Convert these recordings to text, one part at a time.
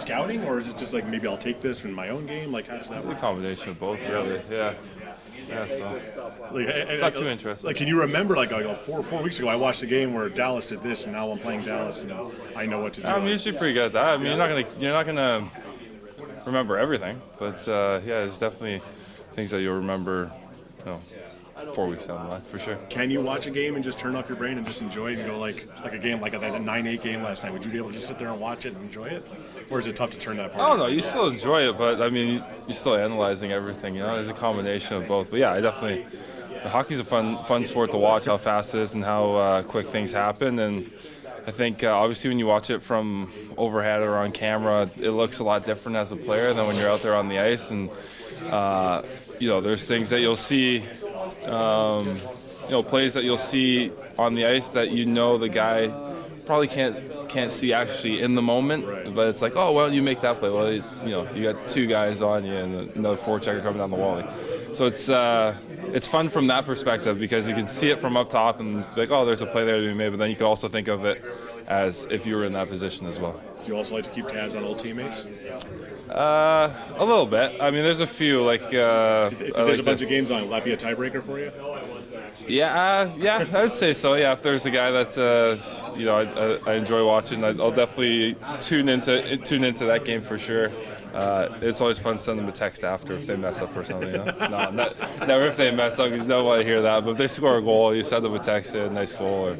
scouting, or is it just like maybe I'll take this in my own game? Like, how does that A work? combination of both, really. Yeah. Yeah, so Like, it's not too interesting. Like, can you remember, like, 4 weeks ago, I watched a game where Dallas did this, and now I'm playing Dallas, and I know what to do. I'm usually pretty good at that. I mean, you're not gonna remember everything, but yeah, there's definitely things that you'll remember, 4 weeks down the line for sure. Can you watch a game and just turn off your brain and just enjoy it and go like a game like that 9-8 game last night? Would you be able to just sit there and watch it and enjoy it, or is it tough to turn that part? Oh no, you still enjoy it, but I mean, you're still analyzing everything. There's a combination of both. But yeah, I definitely. Hockey's a fun sport to watch. How fast it is and how quick things happen. And I think obviously when you watch it from overhead or on camera, it looks a lot different as a player than when you're out there on the ice. And there's things that you'll see. Plays that you'll see on the ice that the guy probably can't see actually in the moment, right. But it's like, oh, well, you make that play. Well, you got two guys on you and another forechecker coming down the wall. So it's fun from that perspective because you can see it from up top and be like, oh, there's a play there to be made, but then you can also think of it as if you were in that position as well. Do you also like to keep tabs on old teammates? A little bit. I mean, there's a few if there's a bunch of games on, will that be a tiebreaker for you? Yeah, I would say so. Yeah, if there's a guy that I enjoy watching, I'll definitely tune into that game for sure. It's always fun to send them a text after if they mess up or something. No, never if they mess up because nobody want to hear that. But if they score a goal, you send them a text, a nice goal or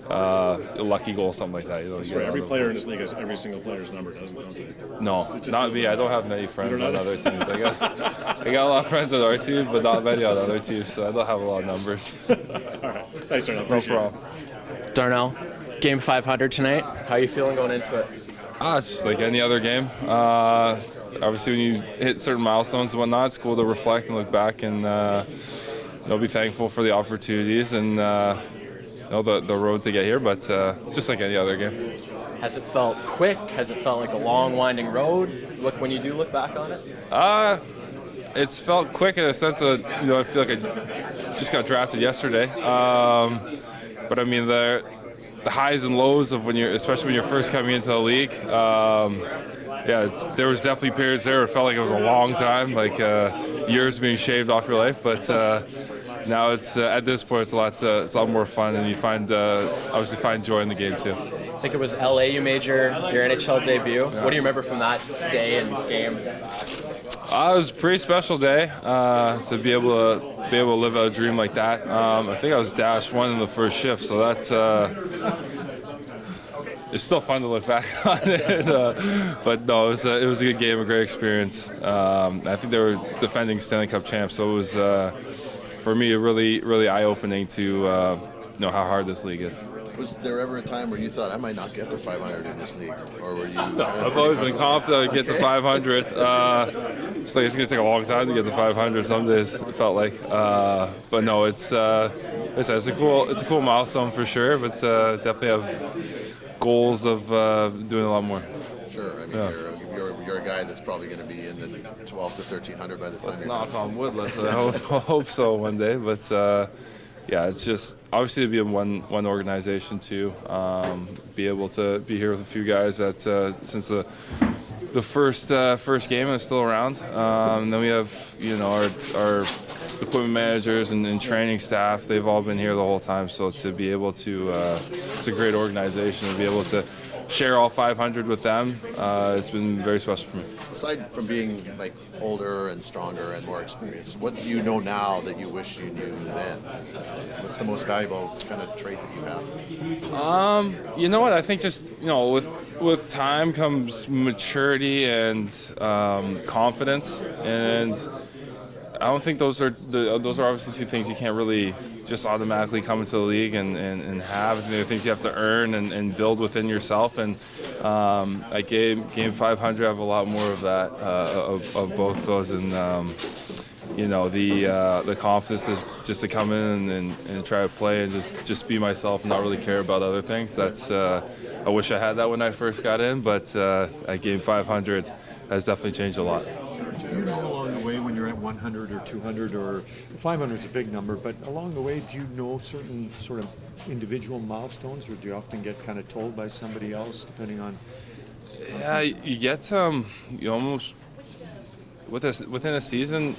a lucky goal, something like that. That's right. Every player in this league has every single player's number, don't they? No, not me. I don't have many friends on other teams. I got a lot of friends on our team, but not many on other teams, so I don't have a lot of numbers. All right. Thanks, Darnell. No problem. Darnell, game 500 tonight. How are you feeling going into it? It's just like any other game. Obviously, when you hit certain milestones and whatnot, it's cool to reflect and look back and be thankful for the opportunities and the road to get here. But it's just like any other game. Has it felt quick? Has it felt like a long, winding road? When you do look back on it? It's felt quick in a sense that I feel like I just got drafted yesterday. But I mean the highs and lows of especially when you're first coming into the league. There was definitely periods there where it felt like it was a long time, like years being shaved off your life. But now it's at this point it's a lot more fun, and you obviously find joy in the game too. I think it was LA you made your NHL debut. Yeah. What do you remember from that day and game? It was a pretty special day to be able to live out a dream like that. I think I was -1 in the first shift, so that. It's still fun to look back on it, but no, it was a good game, a great experience. I think they were defending Stanley Cup champs, so it was for me really, really eye-opening to know how hard this league is. Was there ever a time where you thought I might not get to 500 in this league, or were you? No, I've always been confident I'd get to 500. It's going to take a long time to get to 500. Some days it felt like, but no, it's a cool milestone for sure. But definitely have goals of doing a lot more. Sure, I mean you're a guy that's probably going to be in the 12 to 1300 by the time. Let's knock on wood. I hope so one day, but. It's just obviously to be in one organization too. Be able to be here with a few guys that since the first game is still around. And then we have our equipment managers and training staff. They've all been here the whole time. So to be able to, it's a great organization. To be able to share all 500 with them, it's been very special for me. Aside from being like older and stronger and more experienced, what do you know now that you wish you knew then? What's the most valuable kind of trait that you have? You know what? I think just with time comes maturity and confidence, and I don't think those are obviously two things you can't really just automatically come into the league and have. They're things you have to earn and build within yourself. And at game 500, I have a lot more of that, of both those. And the confidence is just to come in and try to play and just be myself and not really care about other things. That's I wish I had that when I first got in, but at game 500 has definitely changed a lot. Do you know along the way when you're at 100 or 200 or 500 is a big number, but along the way, do you know certain sort of individual milestones, or do you often get kind of told by somebody else, depending on Yeah, you get you almost within a season,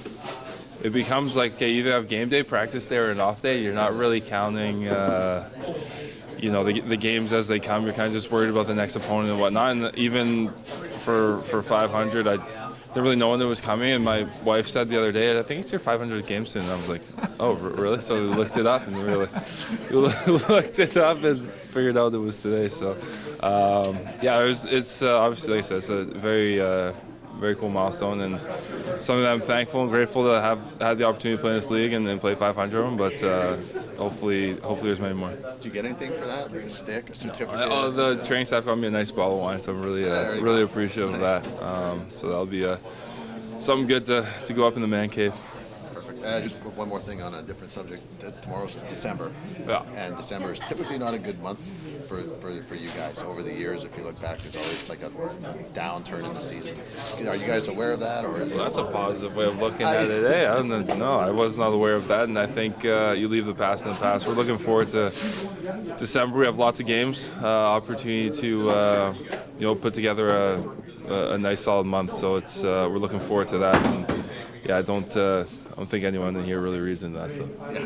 it becomes like you either have game day, practice day, or an off day. You're not really counting, the games as they come. You're kind of just worried about the next opponent and whatnot. And even for 500, I didn't really know when it was coming. And my wife said the other day, I think it's your 500th game soon. And I was like, oh, really? So we looked it up and looked it up and figured out it was today. So, it's obviously, like I said, it's a very cool milestone and something that I'm thankful and grateful to have had the opportunity to play in this league and play 500 of them. But hopefully there's many more. Do you get anything for that? Like a stick, a certificate? The training staff got me a nice bottle of wine, so I'm really appreciative of that. So that'll be something good to go up in the man cave. Just one more thing on a different subject. Tomorrow's December, Yeah. and December is typically not a good month for you guys. Over the years, if you look back, there's always like a downturn in the season. Are you guys aware of that, or is it? That's a positive way of looking at it. Hey, I was not aware of that, and I think you leave the past in the past. We're looking forward to December. We have lots of games, opportunity to put together a nice solid month. So it's we're looking forward to that. And yeah, I don't think anyone in here really reads into that stuff.